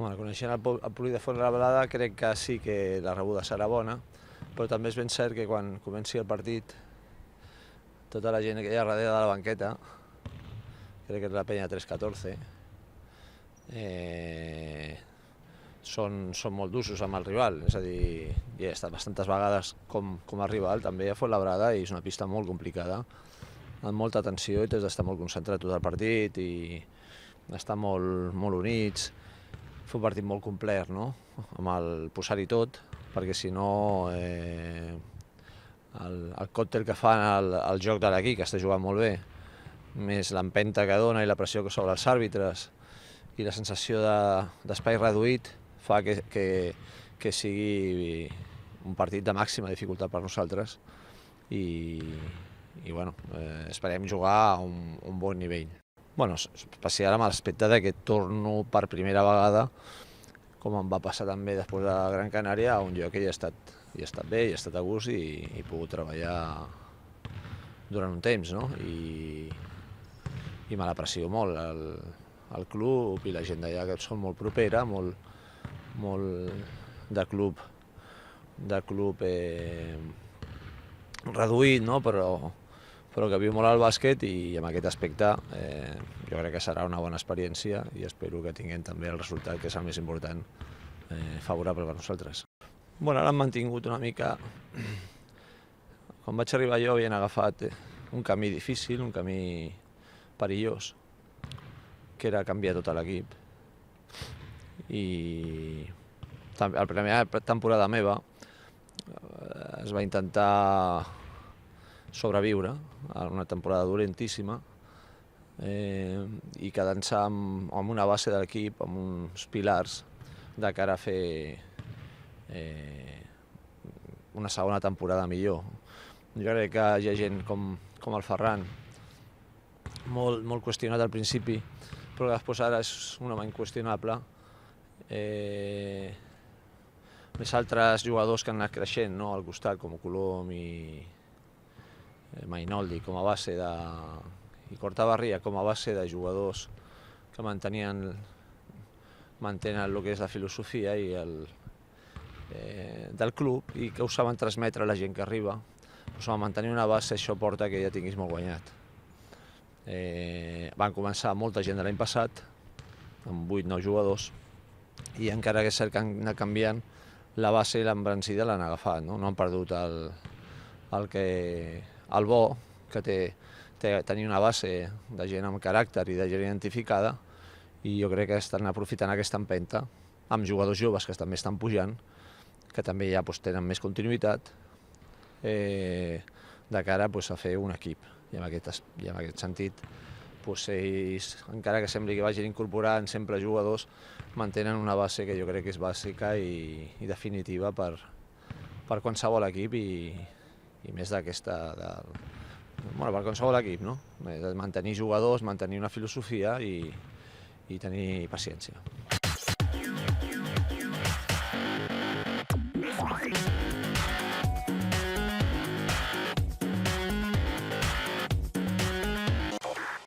Bueno, coneixent el Poli de Fuenlabrada crec que sí que la rebuda serà bona, però també és ben cert que quan comenci el partit tota la gent que hi ha darrere de la banqueta, crec que és la penya 3-14, són molt d'usos amb el rival, és a dir, ja he estat bastantes vegades com a rival també a Fuenlabrada i és una pista molt complicada, amb molta tensió i t'has d'estar molt concentrat tot el partit i estar molt units, fer un partit molt complet, no? Amb el posar-hi tot, perquè si no el còctel que fan el joc de l'equip, que està jugant molt bé, més l'empenta que dona i la pressió que sobre els àrbitres i la sensació d'espai reduït fa que sigui un partit de màxima dificultat per nosaltres i bueno, esperem jugar a un bon nivell. Bueno, especial amb l'aspecte que torno per primera vegada, com em va passar també després de Gran Canària, a un lloc que ja he estat bé, ja he estat a gust i he pogut treballar durant un temps, no? I me l'aprecio molt, el club i la gent d'allà que són molt propera, molt de club reduït, no? Però que viu molt al bàsquet i en aquest aspecte jo crec que serà una bona experiència i espero que tinguem també el resultat, que és el més important, favorable per nosaltres. Bueno, ara hem mantingut una mica. Quan vaig arribar jo havien agafat un camí difícil, un camí perillós, que era canviar tot l'equip. I la primera temporada meva es va intentar sobreviure a una temporada dolentíssima i quedant-se amb una base de l'equip, amb uns pilars de cara a fer una segona temporada millor. Jo crec que hi ha gent com el Ferran, molt qüestionat al principi, però que després ara és un home inqüestionable. Més altres jugadors que han anat creixent al costat, com Colom i Mainoldi com a base i Cortabarria com a base de jugadors que mantenen el que és la filosofia del club i que ho saben transmetre a la gent que arriba. Però mantenir una base, això porta que ja tinguis molt guanyat. Van començar molta gent de l'any passat, amb 8-9 jugadors, i encara que és cert que han anat canviant, la base i l'embrancida l'han agafat, no han perdut el bo que té tenir una base de gent amb caràcter i de gent identificada, i jo crec que estan aprofitant aquesta empenta amb jugadors joves que també estan pujant, que també ja tenen més continuïtat de cara a fer un equip. I en aquest sentit, ells, encara que sembli que vagin incorporant sempre jugadors, mantenen una base que jo crec que és bàsica i definitiva per qualsevol equip i més d'aquesta... per qualsevol equip, no? Mantenir jugadors, mantenir una filosofia i tenir paciència.